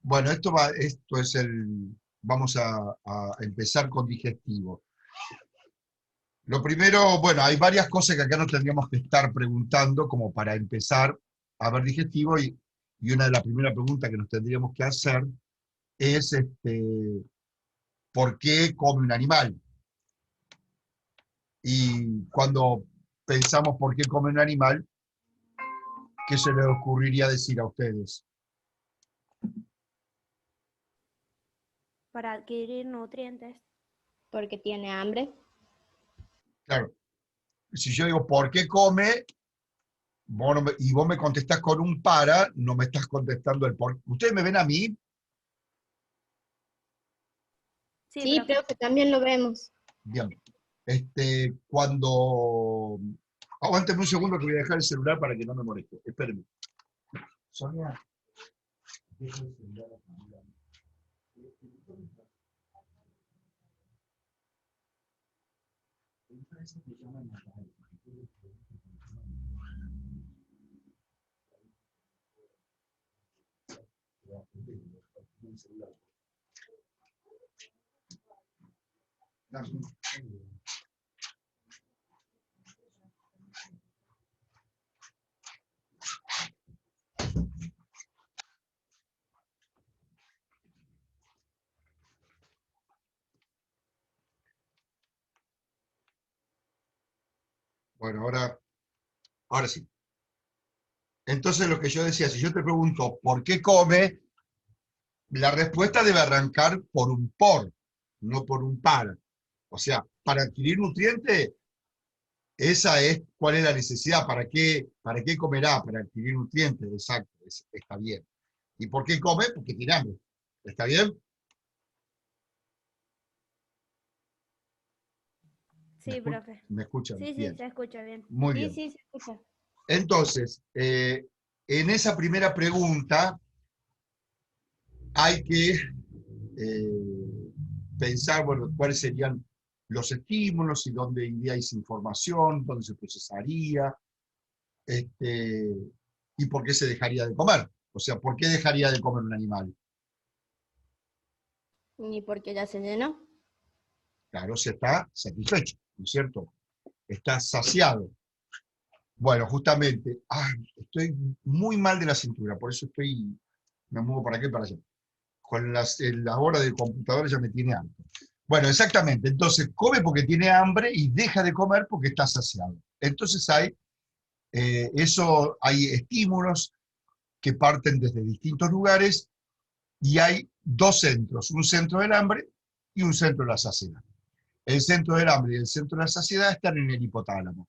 Bueno, esto es vamos a empezar con digestivo. Lo primero, bueno, hay varias cosas que acá nos tendríamos que estar preguntando como para empezar a ver digestivo y una de las primeras preguntas que nos tendríamos que hacer es ¿por qué come un animal? Y cuando pensamos por qué come un animal, ¿qué se les ocurriría decir a ustedes? Para adquirir nutrientes. Porque tiene hambre. Claro, si yo digo ¿por qué come? Y vos me contestás con un para, no me estás contestando el por. ¿Ustedes me ven a mí? Sí, Sí, profe. profe, también lo vemos. Bien. Cuando... Aguánteme un segundo que voy a dejar el celular para que no me moleste. Espérenme. Sonia, deja el celular acá. Bueno, ahora sí. Entonces lo que yo decía, si yo te pregunto ¿por qué come? La respuesta debe arrancar por un por, no por un para. O sea, para adquirir nutrientes, esa es cuál es la necesidad, para qué comerá, para adquirir nutrientes, exacto, está bien. ¿Y por qué come? Porque tiene hambre. ¿Está bien? Sí, profe. ¿Me escuchan? Sí, sí, Bien, se escucha bien. muy Sí, bien. sí, se escucha. Entonces, en esa primera pregunta hay que pensar, bueno, cuáles serían los estímulos y dónde iría esa información, dónde se procesaría, y por qué se dejaría de comer. O sea, ¿por qué dejaría de comer un animal? ¿Y porque ya se llenó? Claro, se está satisfecho, ¿no es cierto? Está saciado. Bueno, justamente, estoy muy mal de la cintura, por eso me muevo para acá y para allá. Con la hora del computador ya me tiene hambre. Bueno, exactamente, entonces come porque tiene hambre y deja de comer porque está saciado. Entonces hay estímulos que parten desde distintos lugares y hay dos centros, un centro del hambre y un centro de la saciedad. El centro del hambre y el centro de la saciedad están en el hipotálamo.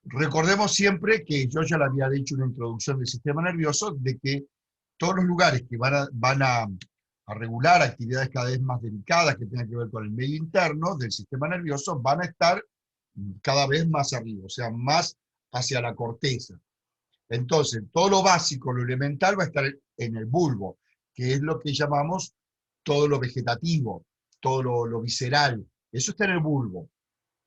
Recordemos siempre que yo ya le había dicho una introducción del sistema nervioso, de que todos los lugares que van a regular actividades cada vez más delicadas que tengan que ver con el medio interno del sistema nervioso van a estar cada vez más arriba, o sea, más hacia la corteza. Entonces, todo lo básico, lo elemental va a estar en el bulbo, que es lo que llamamos todo lo vegetativo, todo lo visceral. Eso está en el bulbo.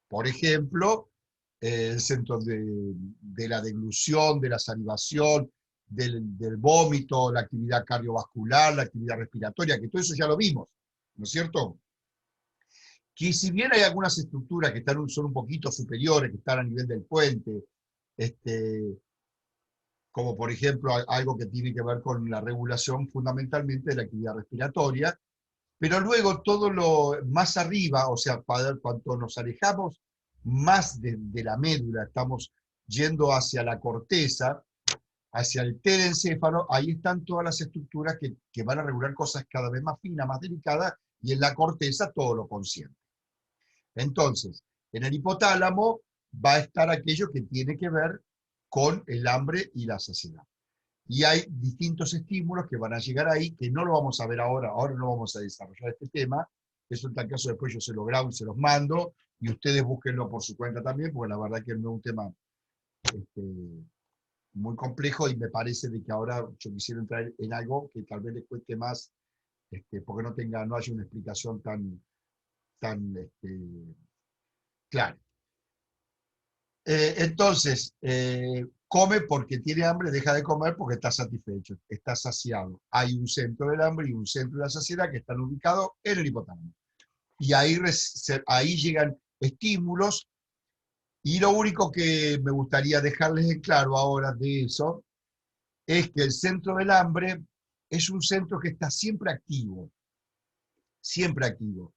Por ejemplo, el centro de la deglución, de la salivación, del vómito, la actividad cardiovascular, la actividad respiratoria, que todo eso ya lo vimos, ¿no es cierto? Que si bien hay algunas estructuras que son un poquito superiores, que están a nivel del puente, este, como por ejemplo algo que tiene que ver con la regulación fundamentalmente de la actividad respiratoria, pero luego todo lo más arriba, o sea, cuanto nos alejamos más de la médula, estamos yendo hacia la corteza, hacia el telencéfalo, ahí están todas las estructuras que van a regular cosas cada vez más finas, más delicadas, y en la corteza todo lo consciente. Entonces, en el hipotálamo va a estar aquello que tiene que ver con el hambre y la saciedad. Y hay distintos estímulos que van a llegar ahí, que no lo vamos a ver ahora no vamos a desarrollar este tema, eso en tal caso después yo se lo grabo y se los mando, y ustedes búsquenlo por su cuenta también, porque la verdad que no es un tema este, muy complejo y me parece de que ahora yo quisiera entrar en algo que tal vez les cueste más, porque no haya una explicación tan clara. Entonces, come porque tiene hambre, deja de comer porque está satisfecho, está saciado. Hay un centro del hambre y un centro de la saciedad que están ubicados en el hipotálamo. Y ahí llegan estímulos, y lo único que me gustaría dejarles en claro ahora de eso es que el centro del hambre es un centro que está siempre activo, siempre activo.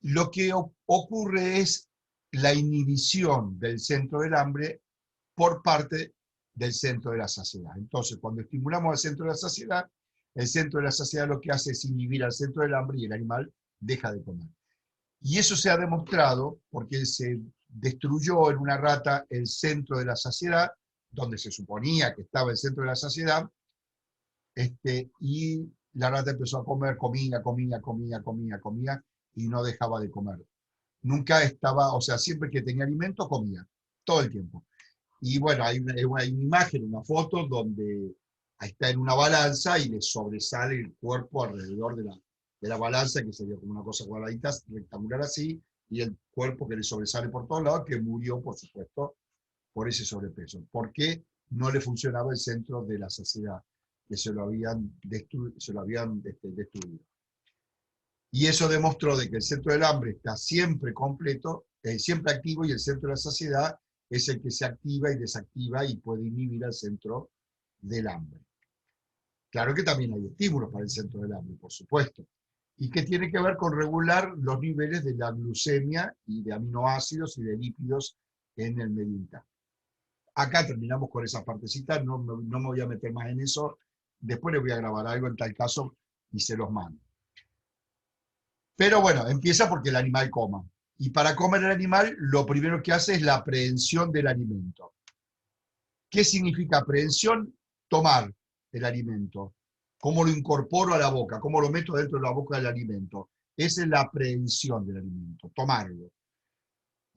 Lo que ocurre es la inhibición del centro del hambre por parte del centro de la saciedad. Entonces, cuando estimulamos al centro de la saciedad, el centro de la saciedad lo que hace es inhibir al centro del hambre y el animal deja de comer. Y eso se ha demostrado porque se destruyó en una rata el centro de la saciedad, donde se suponía que estaba el centro de la saciedad, y la rata empezó a comer, comía, y no dejaba de comer. Nunca estaba, o sea, siempre que tenía alimento, comía, todo el tiempo. Y bueno, hay una imagen, una foto, donde está en una balanza y le sobresale el cuerpo alrededor de la balanza, que sería como una cosa cuadradita, rectangular así, y el cuerpo que le sobresale por todos lados, que murió, por supuesto, por ese sobrepeso. Porque no le funcionaba el centro de la saciedad, que se lo habían destruido. Y eso demostró de que el centro del hambre está siempre completo, siempre activo, y el centro de la saciedad es el que se activa y desactiva y puede inhibir al centro del hambre. Claro que también hay estímulos para el centro del hambre, por supuesto, y que tiene que ver con regular los niveles de la glucemia y de aminoácidos y de lípidos en el medio interno. Acá terminamos con esa partecita, no me voy a meter más en eso, después les voy a grabar algo en tal caso y se los mando. Pero bueno, empieza porque el animal coma. Y para comer el animal, lo primero que hace es la aprehensión del alimento. ¿Qué significa aprehensión? Tomar el alimento. ¿Cómo lo incorporo a la boca? ¿Cómo lo meto dentro de la boca del alimento? Esa es la aprehensión del alimento, tomarlo,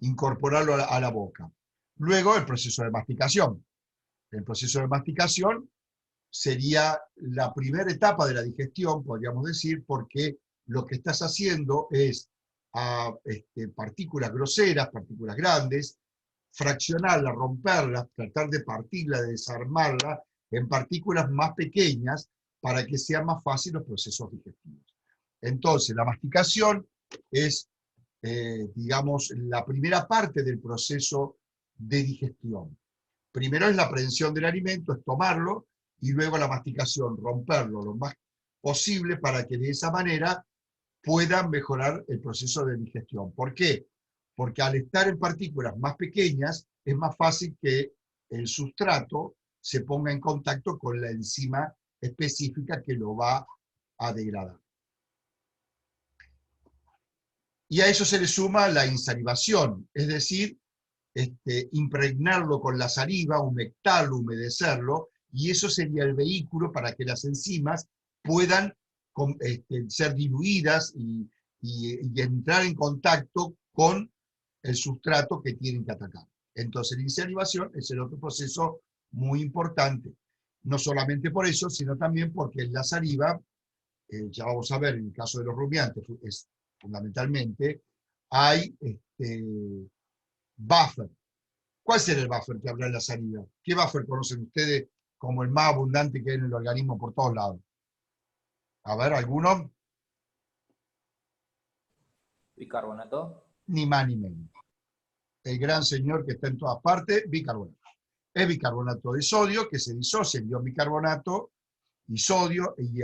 incorporarlo a la boca. Luego el proceso de masticación. El proceso de masticación sería la primera etapa de la digestión, podríamos decir, porque lo que estás haciendo es a partículas groseras, partículas grandes, fraccionarlas, romperlas, tratar de partirla, de desarmarla en partículas más pequeñas para que sean más fáciles los procesos digestivos. Entonces, la masticación es, digamos, la primera parte del proceso de digestión. Primero es la aprehensión del alimento, es tomarlo, y luego la masticación, romperlo lo más posible para que de esa manera puedan mejorar el proceso de digestión. ¿Por qué? Porque al estar en partículas más pequeñas, es más fácil que el sustrato se ponga en contacto con la enzima específica que lo va a degradar. Y a eso se le suma la insalivación, es decir, impregnarlo con la saliva, humectarlo, humedecerlo, y eso sería el vehículo para que las enzimas puedan ser diluidas y entrar en contacto con el sustrato que tienen que atacar. Entonces la insalivación es el otro proceso muy importante. No solamente por eso, sino también porque en la saliva, ya vamos a ver en el caso de los rumiantes, fundamentalmente, hay buffer. ¿Cuál será el buffer que habrá en la saliva? ¿Qué buffer conocen ustedes como el más abundante que hay en el organismo por todos lados? A ver, ¿alguno? Bicarbonato. Ni más ni menos. El gran señor que está en todas partes, bicarbonato. Es bicarbonato de sodio que se disocia en bicarbonato y sodio, y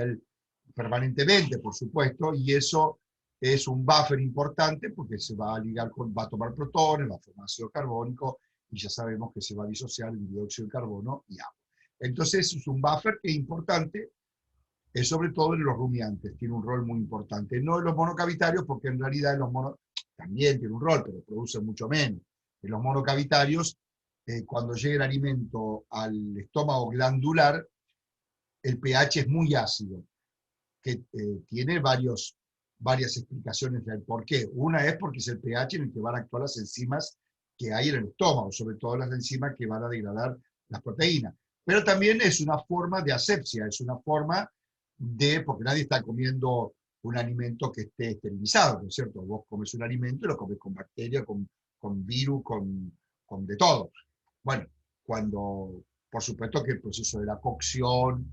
permanentemente, por supuesto, y eso es un buffer importante porque se va a ligar va a tomar protones, va a formar ácido carbónico, y ya sabemos que se va a disociar en dióxido de carbono y agua. Entonces es un buffer que es importante, sobre todo en los rumiantes, tiene un rol muy importante. No en los monocavitarios, porque en realidad en los también tiene un rol, pero produce mucho menos. En los monocavitarios, cuando llega el alimento al estómago glandular, el pH es muy ácido, que tiene varias explicaciones del por qué. Una es porque es el pH en el que van a actuar las enzimas que hay en el estómago, sobre todo las enzimas que van a degradar las proteínas. Pero también es una forma de asepsia, es una forma porque nadie está comiendo un alimento que esté esterilizado, ¿no es cierto? Vos comes un alimento y lo comes con bacterias, con virus, con de todo. Bueno, cuando, por supuesto que el proceso de la cocción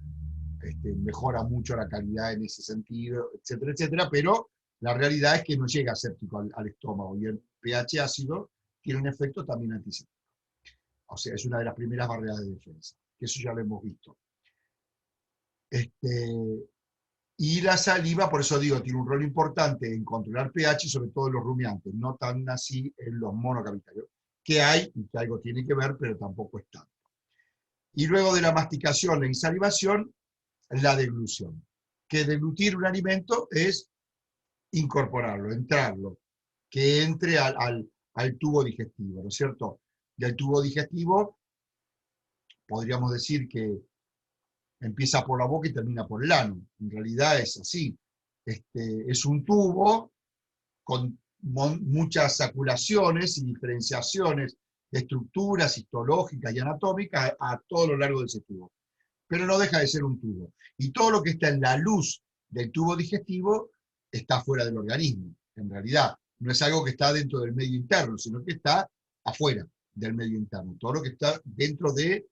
mejora mucho la calidad en ese sentido, etcétera, etcétera, pero la realidad es que no llega séptico al estómago, y el pH ácido tiene un efecto también antiséptico. O sea, es una de las primeras barreras de defensa, que eso ya lo hemos visto. Y la saliva, por eso digo, tiene un rol importante en controlar pH, sobre todo en los rumiantes, no tan así en los monocavitarios, que hay, y que algo tiene que ver, pero tampoco es tanto. Y luego de la masticación, la insalivación, la deglución. Que deglutir un alimento es incorporarlo, entrarlo, que entre al tubo digestivo, ¿no es cierto? Del tubo digestivo, podríamos decir que empieza por la boca y termina por el ano. En realidad es así. Es un tubo con muchas saculaciones y diferenciaciones de estructuras histológicas y anatómicas a todo lo largo de ese tubo. Pero no deja de ser un tubo. Y todo lo que está en la luz del tubo digestivo está fuera del organismo, en realidad. No es algo que está dentro del medio interno, sino que está afuera del medio interno. Todo lo que está dentro de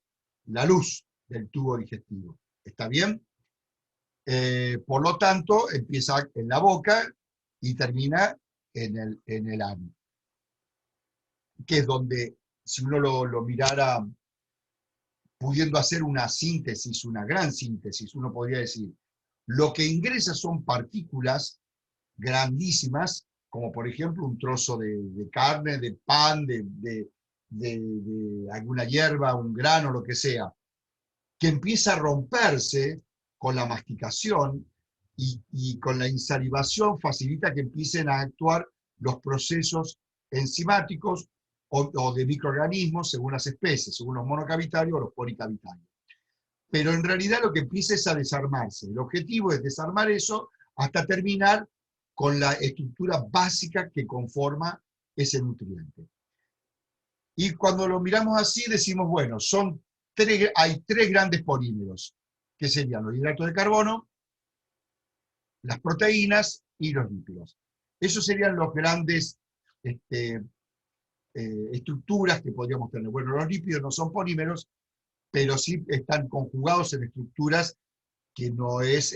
la luz del tubo digestivo. ¿Está bien? Por lo tanto, empieza en la boca y termina en el ano. Que es donde, si uno lo mirara pudiendo hacer una síntesis, una gran síntesis, uno podría decir, lo que ingresa son partículas grandísimas, como por ejemplo un trozo de carne, de pan, de alguna hierba, un grano, lo que sea, que empieza a romperse con la masticación y con la insalivación facilita que empiecen a actuar los procesos enzimáticos o de microorganismos según las especies, según los monocavitarios o los policavitarios. Pero en realidad lo que empieza es a desarmarse. El objetivo es desarmar eso hasta terminar con la estructura básica que conforma ese nutriente. Y cuando lo miramos así decimos, bueno, hay tres grandes polímeros, que serían los hidratos de carbono, las proteínas y los lípidos. Esos serían los grandes estructuras que podríamos tener. Bueno, los lípidos no son polímeros, pero sí están conjugados en estructuras que no es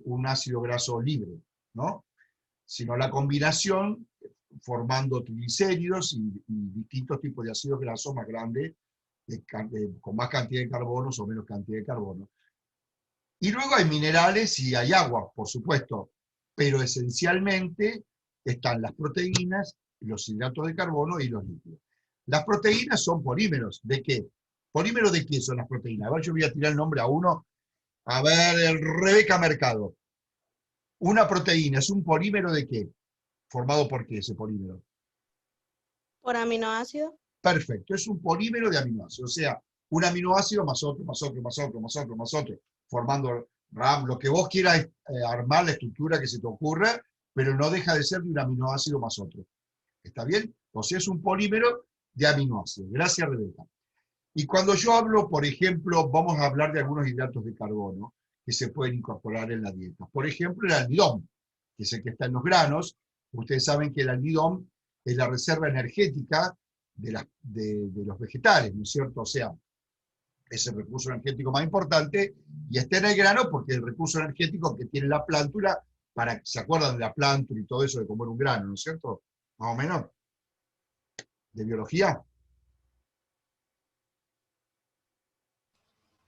un ácido graso libre, ¿no? Sino la combinación formando triglicéridos y distintos tipos de ácidos grasos más grandes, con más cantidad de carbonos o menos cantidad de carbono. Y luego hay minerales y hay agua, por supuesto, pero esencialmente están las proteínas, los hidratos de carbono y los lípidos. Las proteínas son polímeros. ¿De qué? ¿Polímeros de qué son las proteínas? A ver, yo voy a tirar el nombre a uno. A ver, Rebeca Mercado. Una proteína es un polímero ¿de qué? ¿Formado por qué ese polímero? Por aminoácidos. Perfecto, es un polímero de aminoácidos. O sea, un aminoácido más otro, más otro, más otro, más otro, más otro, formando RAM, lo que vos quieras armar, la estructura que se te ocurra, pero no deja de ser de un aminoácido más otro. ¿Está bien? O sea, es un polímero de aminoácidos. Gracias, Rebeca. Y cuando yo hablo, por ejemplo, vamos a hablar de algunos hidratos de carbono que se pueden incorporar en la dieta. Por ejemplo, el almidón, que es el que está en los granos. Ustedes saben que el almidón es la reserva energética de los vegetales, ¿no es cierto? O sea, es el recurso energético más importante, y está en el grano porque es el recurso energético que tiene la plántula, ¿se acuerdan de la plántula y todo eso de comer un grano, ¿no es cierto? Más o menos. ¿De biología?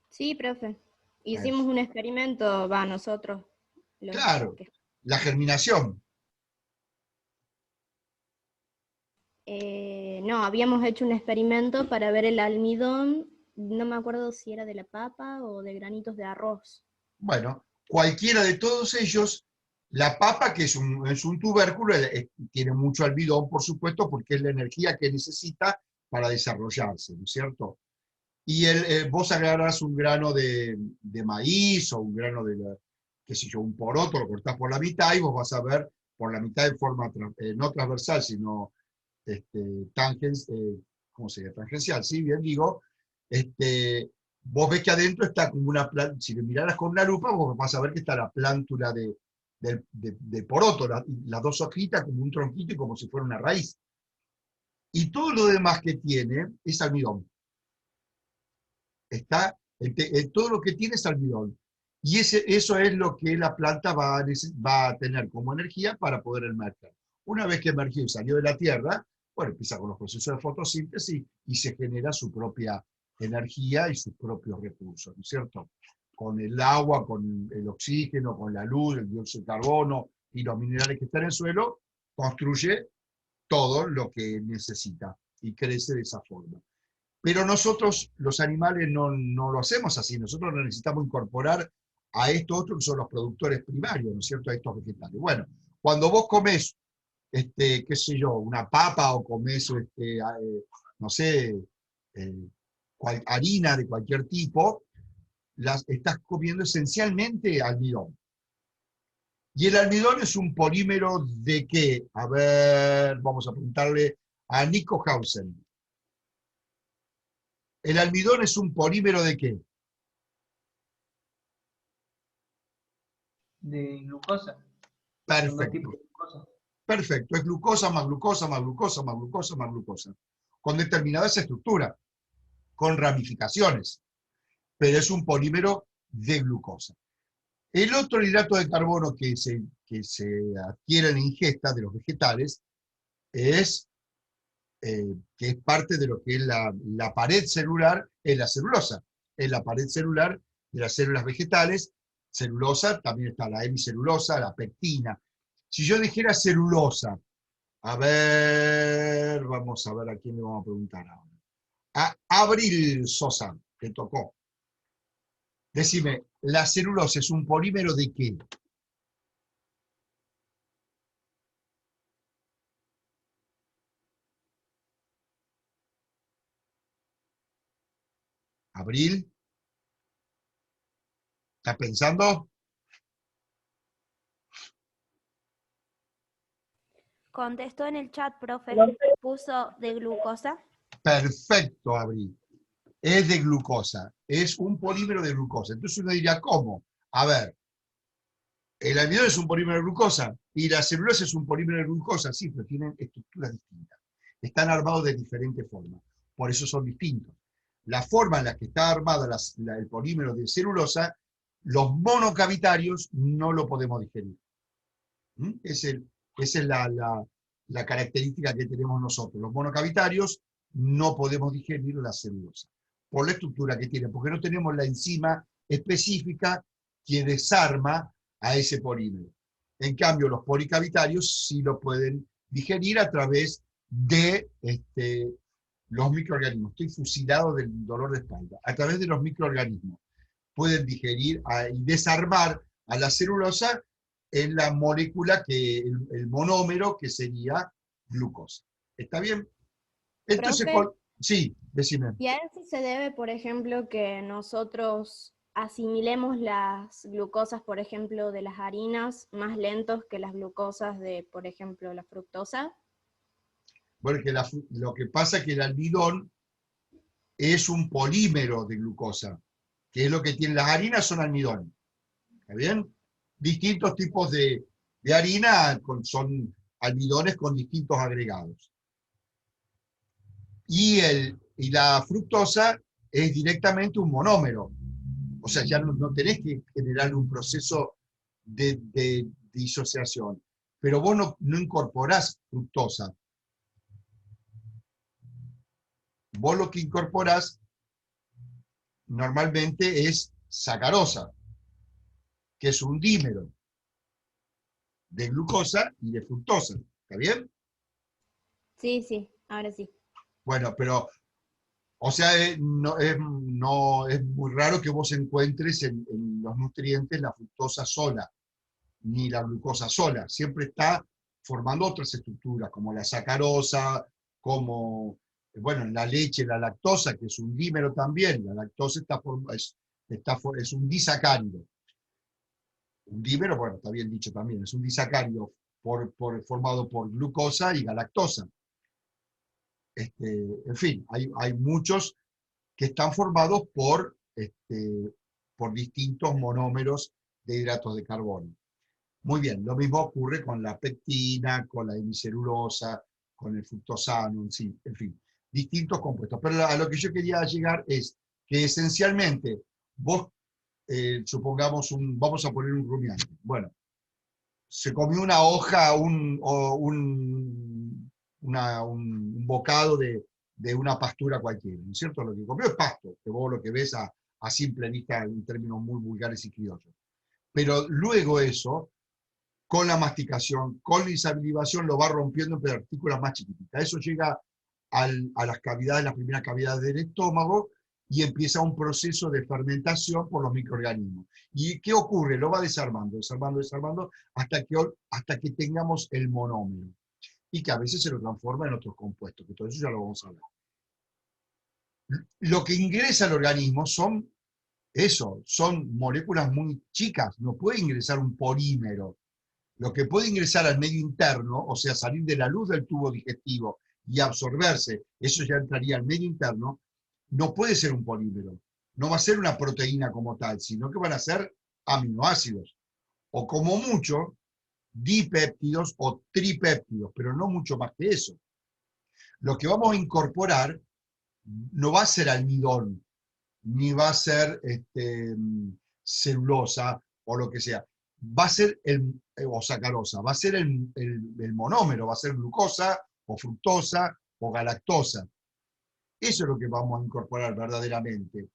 Sí, profe. Hicimos un experimento, nosotros. Claro, la germinación. No, habíamos hecho un experimento para ver el almidón, no me acuerdo si era de la papa o de granitos de arroz. Bueno, cualquiera de todos ellos, la papa, que es un tubérculo, tiene mucho almidón, por supuesto, porque es la energía que necesita para desarrollarse, ¿no es cierto? Y vos agarrás un grano de maíz o un grano qué sé yo, un poroto, lo cortás por la mitad y vos vas a ver por la mitad de forma no transversal, sino ¿cómo sería? Tangencial, ¿sí? Bien digo, vos ves que adentro está como una planta, si lo miraras con una lupa, vos vas a ver que está la plántula del poroto, las dos hojitas como un tronquito y como si fuera una raíz. Y todo lo demás que tiene es almidón. todo lo que tiene es almidón. Y eso es lo que la planta va a tener como energía para poder emerger. Una vez que emergió y salió de la tierra, bueno, empieza con los procesos de fotosíntesis y se genera su propia energía y sus propios recursos, ¿no es cierto? Con el agua, con el oxígeno, con la luz, el dióxido de carbono y los minerales que están en el suelo, construye todo lo que necesita y crece de esa forma. Pero nosotros, los animales, no lo hacemos así. Nosotros necesitamos incorporar a estos otros que son los productores primarios, ¿no es cierto?, a estos vegetales. Bueno, cuando vos comés, qué sé yo, una papa o comés, no sé, harina de cualquier tipo, estás comiendo esencialmente almidón. Y el almidón es un polímero ¿de qué? A ver, vamos a preguntarle a Nico Hausen. ¿El almidón es un polímero de qué? De glucosa. Son dos Perfecto. tipos de glucosa. Perfecto. Es glucosa más glucosa más glucosa más glucosa más glucosa. Con determinada estructura, con ramificaciones. Pero es un polímero de glucosa. El otro hidrato de carbono que se adquiere en la ingesta de los vegetales es que es parte de lo que es la pared celular, es la celulosa. Es la pared celular de las células vegetales. Celulosa, también está la hemicelulosa, la pectina. Si yo dijera celulosa, a ver, vamos a ver a quién le vamos a preguntar ahora. A Abril Sosa, que tocó. Decime, ¿la celulosa es un polímero de qué? Abril, ¿estás pensando? Contestó en el chat, profe. Puso de glucosa. Perfecto, Abril. Es de glucosa, es un polímero de glucosa. Entonces uno diría, ¿cómo? A ver, el almidón es un polímero de glucosa y la celulosa es un polímero de glucosa, sí, pero tienen estructuras distintas. Están armados de diferentes formas, por eso son distintos. La forma en la que está armado el polímero de celulosa, los monocavitarios no lo podemos digerir. Esa es la característica que tenemos nosotros. Los monocavitarios no podemos digerir la celulosa, por la estructura que tiene, porque no tenemos la enzima específica que desarma a ese polímero. En cambio, los policavitarios sí lo pueden digerir a través de los microorganismos. Estoy fusilado del dolor de espalda. A través de los microorganismos pueden digerir y desarmar a la celulosa en la molécula, el monómero, que sería glucosa. ¿Está bien? Entonces, Profe. sí, decime. Y a eso se debe, por ejemplo, que nosotros asimilemos las glucosas, por ejemplo, de las harinas más lentos que las glucosas de, por ejemplo, la fructosa. Bueno, lo que pasa es que el almidón es un polímero de glucosa, que es lo que tienen las harinas, son almidón. ¿Está bien? Distintos tipos de harina son almidones con distintos agregados. Y la fructosa es directamente un monómero. O sea, ya no tenés que generar un proceso de disociación. Pero vos no incorporás fructosa. Vos lo que incorporás normalmente es sacarosa, que es un dímero de glucosa y de fructosa. ¿Está bien? Sí, ahora sí. Bueno, pero, o sea, no es muy raro que vos encuentres en los nutrientes la fructosa sola, ni la glucosa sola. Siempre está formando otras estructuras, como la sacarosa, como, bueno, en la leche, la lactosa, que es un dímero también. La lactosa es un disacárido. Un dímero, bueno, está bien dicho también, es un disacárido formado por glucosa y galactosa. En fin, hay muchos que están formados por distintos monómeros de hidratos de carbono. Muy bien, lo mismo ocurre con la pectina, con la hemicelulosa, con el fructosano, en fin, distintos compuestos. Pero a lo que yo quería llegar es que esencialmente vos, supongamos, vamos a poner un rumiante. Bueno, se comió una hoja, un bocado de una pastura cualquiera, ¿no es cierto? Lo que comió es pasto, que vos lo que ves a simple vista en términos muy vulgares y criollos. Pero luego eso, con la masticación, con la insalivación, lo va rompiendo en partículas más chiquititas. Eso llega a las cavidades, las primeras cavidades del estómago, y empieza un proceso de fermentación por los microorganismos. ¿Y qué ocurre? Lo va desarmando, desarmando, desarmando, hasta que tengamos el monómero. Y que a veces se lo transforma en otros compuestos, que todo eso ya lo vamos a hablar. Lo que ingresa al organismo son moléculas muy chicas, no puede ingresar un polímero. Lo que puede ingresar al medio interno, o sea, salir de la luz del tubo digestivo y absorberse, eso ya entraría al medio interno, no puede ser un polímero, no va a ser una proteína como tal, sino que van a ser aminoácidos, o como mucho, dipéptidos o tripéptidos, pero no mucho más que eso. Lo que vamos a incorporar no va a ser almidón, ni va a ser celulosa o lo que sea. Va a ser, o sacarosa, va a ser el monómero, va a ser glucosa o fructosa o galactosa. Eso es lo que vamos a incorporar verdaderamente.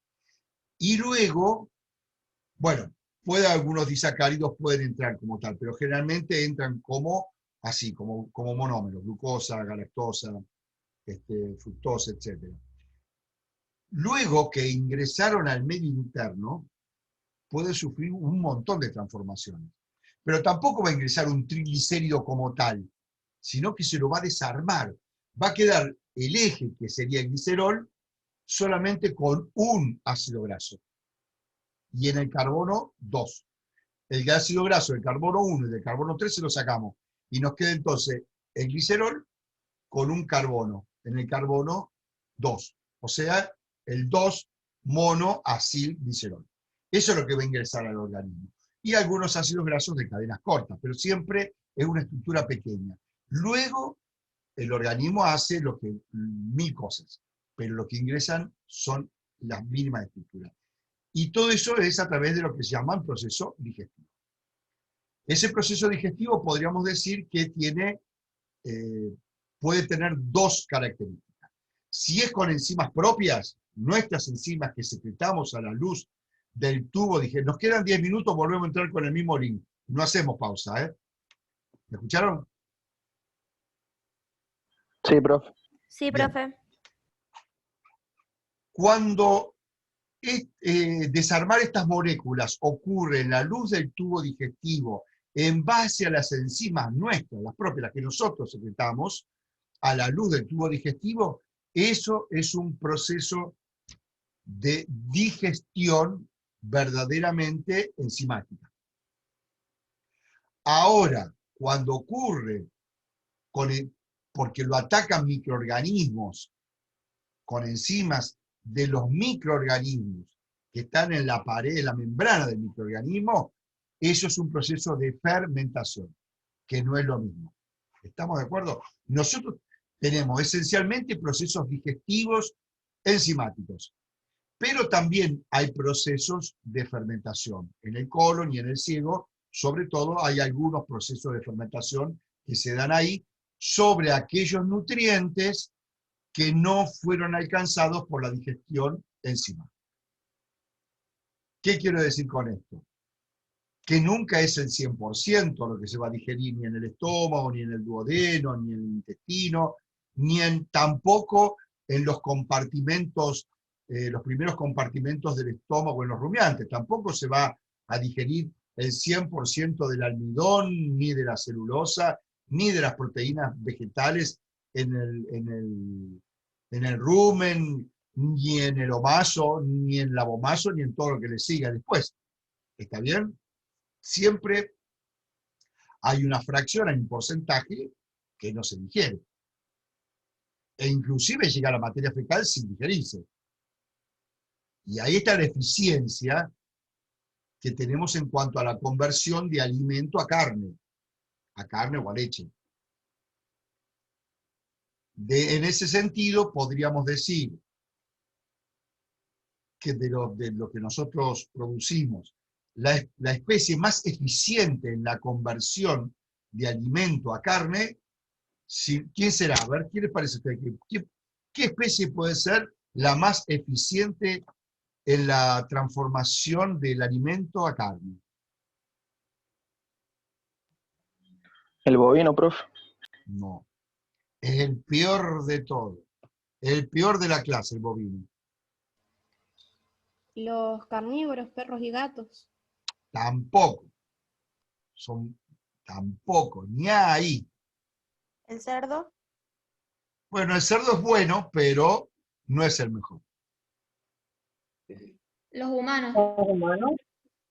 Y luego, bueno, algunos disacáridos pueden entrar como tal, pero generalmente entran como así, como monómeros, glucosa, galactosa, fructosa, etc. Luego que ingresaron al medio interno, puede sufrir un montón de transformaciones. Pero tampoco va a ingresar un triglicérido como tal, sino que se lo va a desarmar. Va a quedar el eje, que sería el glicerol, solamente con un ácido graso. Y en el carbono, 2. El ácido graso del carbono 1 y del carbono 3 se lo sacamos. Y nos queda entonces el glicerol con un carbono, en el carbono 2. O sea, el 2-monoacilglicerol. Eso es lo que va a ingresar al organismo. Y algunos ácidos grasos de cadenas cortas, pero siempre es una estructura pequeña. Luego, el organismo hace 1000 cosas, pero lo que ingresan son las mínimas estructuras. Y todo eso es a través de lo que se llama el proceso digestivo. Ese proceso digestivo podríamos decir que puede tener dos características. Si es con enzimas propias, nuestras enzimas que secretamos a la luz del tubo, nos quedan 10 minutos, volvemos a entrar con el mismo link. No hacemos pausa, ¿eh? ¿Me escucharon? Sí, profe. Sí, Bien. profe. Cuando desarmar estas moléculas ocurre en la luz del tubo digestivo en base a las enzimas nuestras, las propias, las que nosotros secretamos, a la luz del tubo digestivo, eso es un proceso de digestión verdaderamente enzimática. Ahora, cuando ocurre porque lo atacan microorganismos con enzimas de los microorganismos que están en la pared, en la membrana del microorganismo, eso es un proceso de fermentación, que no es lo mismo. ¿Estamos de acuerdo? Nosotros tenemos esencialmente procesos digestivos enzimáticos, pero también hay procesos de fermentación. En el colon y en el ciego, sobre todo, hay algunos procesos de fermentación que se dan ahí sobre aquellos nutrientes que no fueron alcanzados por la digestión enzimática. ¿Qué quiero decir con esto? Que nunca es el 100% lo que se va a digerir ni en el estómago, ni en el duodeno, ni en el intestino, tampoco en los compartimentos, los primeros compartimentos del estómago en los rumiantes. Tampoco se va a digerir el 100% del almidón, ni de la celulosa, ni de las proteínas vegetales en el rumen, ni en el omaso, ni en el abomaso, ni en todo lo que le siga después. ¿Está bien? Siempre hay una fracción, hay un porcentaje que no se digiere. E inclusive llega a la materia fecal sin digerirse. Y ahí está la eficiencia que tenemos en cuanto a la conversión de alimento a carne o a leche. En ese sentido, podríamos decir que de lo que nosotros producimos, la especie más eficiente en la conversión de alimento a carne, ¿quién será? A ver, ¿qué les parece a ustedes? ¿Qué especie puede ser la más eficiente en la transformación del alimento a carne? El bovino, profe. No. Es el peor de todo. El peor de la clase, el bovino. Los carnívoros, perros y gatos. Tampoco. Tampoco, ni ahí. ¿El cerdo? Bueno, el cerdo es bueno, pero no es el mejor. Los humanos.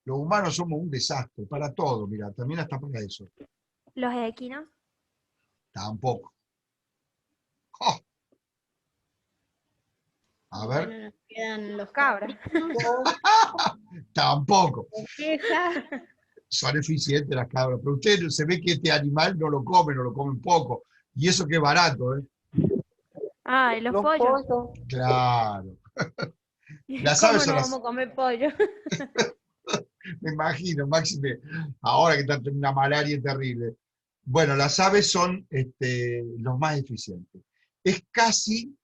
Los humanos somos un desastre para todo, mira, también hasta para eso. Los equinos. Tampoco. ¡Oh! A ver, Bueno, nos quedan los Cabras. tampoco. Ovejas. Son eficientes las cabras, pero usted se ve que este animal no lo comen poco. Y eso que es barato, ¿eh? Ah, y los pollos. Claro. Las ¿Cómo aves no son vamos a comer pollo? Me imagino, Máxime, ahora que están teniendo una malaria terrible. Bueno, las aves son los más eficientes. Es casi,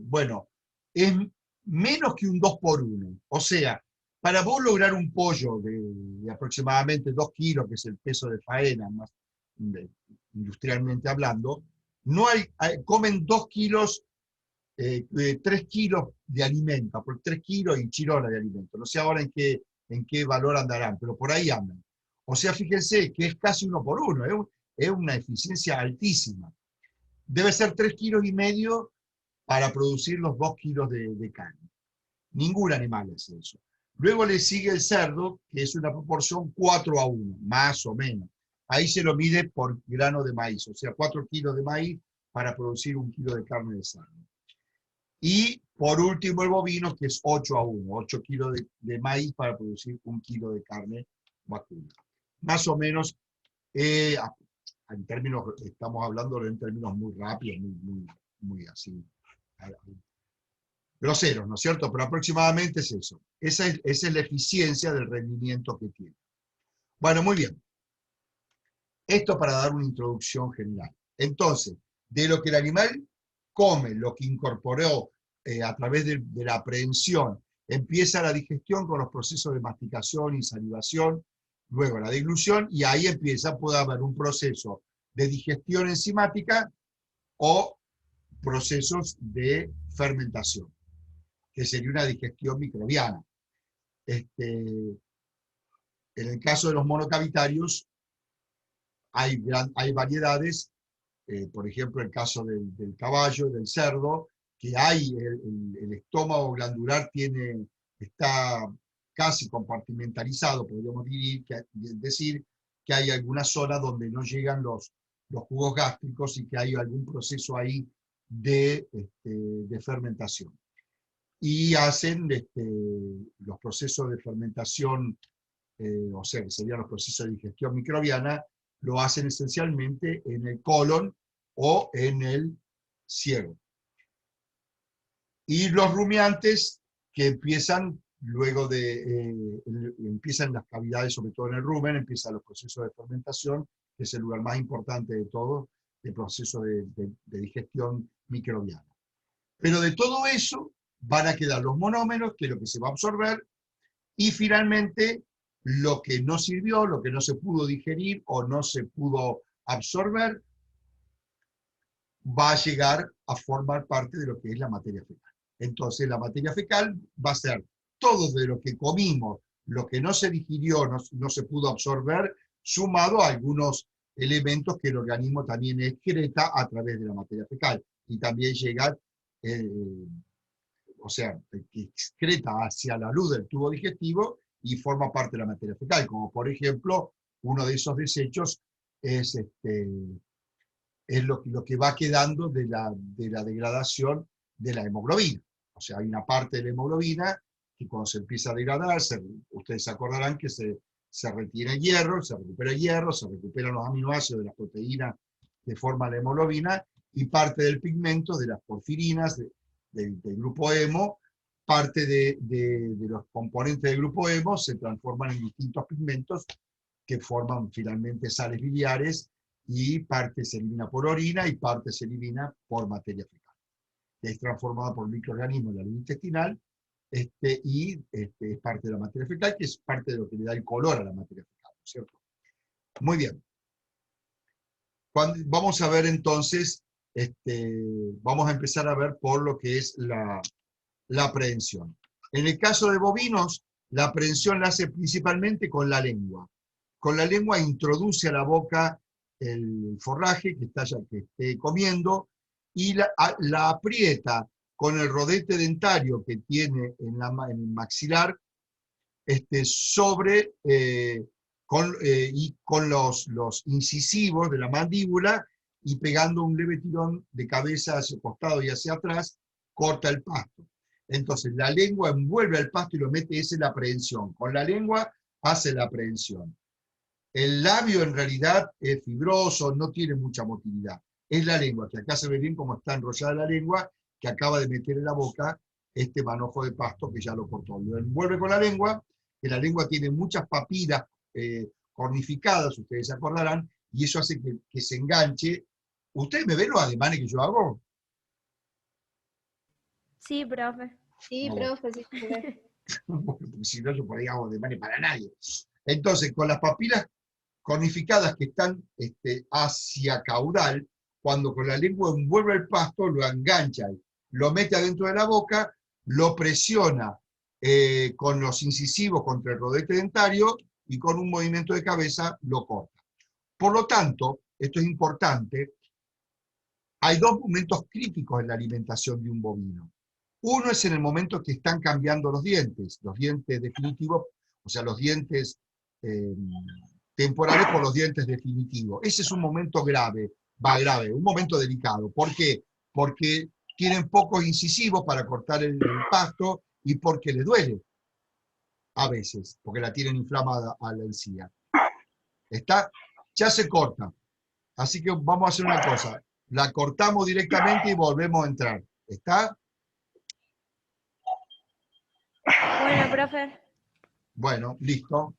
bueno, es menos que un 2 por 1. O sea, para vos lograr un pollo de aproximadamente 2 kilos, que es el peso de faena, más industrialmente hablando, comen 2 kilos, 3 kilos de alimento, por 3 kilos y chirola de alimento. No sé ahora en qué valor andarán, pero por ahí andan. O sea, fíjense que es casi 1 por 1, es una eficiencia altísima. Debe ser 3,5 kilos para producir los 2 kilos de carne. Ningún animal hace eso. Luego le sigue el cerdo, que es una proporción 4 a 1, más o menos. Ahí se lo mide por grano de maíz, o sea, 4 kilos de maíz para producir 1 kilo de carne de cerdo. Y por último el bovino, que es 8 a 1, 8 kilos de maíz para producir 1 kilo de carne vacuna. Más o menos, en términos, estamos hablando en términos muy rápidos, muy así, groseros, ¿no es cierto? Pero aproximadamente es eso. Esa es la eficiencia del rendimiento que tiene. Bueno, muy bien. Esto para dar una introducción general. Entonces, de lo que el animal come, lo que incorporó a través de la aprehensión, empieza la digestión con los procesos de masticación y salivación, luego la deglución, y ahí puede haber un proceso de digestión enzimática o procesos de fermentación, que sería una digestión microbiana. En el caso de los monocavitarios, hay variedades, por ejemplo, el caso del caballo, del cerdo, que hay el estómago glandular está casi compartimentalizado, podríamos decir que hay alguna zona donde no llegan los jugos gástricos y que hay algún proceso ahí de fermentación. Y hacen los procesos de fermentación, o sea, que serían los procesos de digestión microbiana, lo hacen esencialmente en el colon o en el ciego. Y los rumiantes que empiezan luego empiezan las cavidades, sobre todo en el rumen, empiezan los procesos de fermentación, que es el lugar más importante de todo, el proceso de digestión microbiana. Pero de todo eso van a quedar los monómeros, que es lo que se va a absorber, y finalmente lo que no sirvió, lo que no se pudo digerir o no se pudo absorber, va a llegar a formar parte de lo que es la materia fecal. Entonces la materia fecal va a ser todo de lo que comimos, lo que no se digirió, no se pudo absorber, sumado a algunos elementos que el organismo también excreta a través de la materia fecal. Y también llega, o sea, que excreta hacia la luz del tubo digestivo y forma parte de la materia fecal, como por ejemplo, uno de esos desechos es lo que va quedando de la degradación de la hemoglobina. O sea, hay una parte de la hemoglobina que cuando se empieza a degradar, ustedes se acordarán que se retira el hierro, se recupera el hierro, se recuperan los aminoácidos de las proteínas que forman la hemoglobina, y parte del pigmento de las porfirinas del grupo hemo parte de los componentes del grupo hemo se transforman en distintos pigmentos que forman finalmente sales biliares, y parte se elimina por orina y parte se elimina por materia fecal. Es transformada por microorganismos en la luz intestinal, es parte de la materia fecal, que es parte de lo que le da el color a la materia fecal, ¿no es cierto? Muy bien. Vamos a ver entonces, vamos a empezar a ver por lo que es la aprehensión. En el caso de bovinos, la aprehensión la hace principalmente con la lengua. Con la lengua introduce a la boca el forraje que esté comiendo, y la aprieta con el rodete dentario que tiene en el maxilar, y con los incisivos de la mandíbula, y pegando un leve tirón de cabeza hacia el costado y hacia atrás, corta el pasto. Entonces la lengua envuelve el pasto y lo mete, esa es la aprehensión. Con la lengua hace la aprehensión. El labio en realidad es fibroso, no tiene mucha motilidad. Es la lengua, que acá se ve bien cómo está enrollada la lengua, que acaba de meter en la boca este manojo de pasto que ya lo cortó. Lo envuelve con la lengua, que la lengua tiene muchas papilas cornificadas, ustedes se acordarán, y eso hace que se enganche. ¿Ustedes me ven los ademanes que yo hago? Sí, profe. Sí, Ah, bueno. profe, sí. se ve. Porque si no, yo por ahí hago ademanes para nadie. Entonces, con las papilas cornificadas que están hacia caudal, cuando con la lengua envuelve el pasto, lo engancha, lo mete adentro de la boca, lo presiona con los incisivos contra el rodete dentario, y con un movimiento de cabeza lo corta. Por lo tanto, esto es importante, hay dos momentos críticos en la alimentación de un bovino. Uno es en el momento que están cambiando los dientes definitivos, o sea, los dientes temporales por los dientes definitivos. Ese es un momento grave, un momento delicado. ¿Por qué? Porque tienen pocos incisivos para cortar el pasto, y porque les duele a veces, porque la tienen inflamada a la encía. ¿Está? Ya se corta. Así que vamos a hacer una cosa. La cortamos directamente y volvemos a entrar. ¿Está? Bueno, profe. Bueno, listo.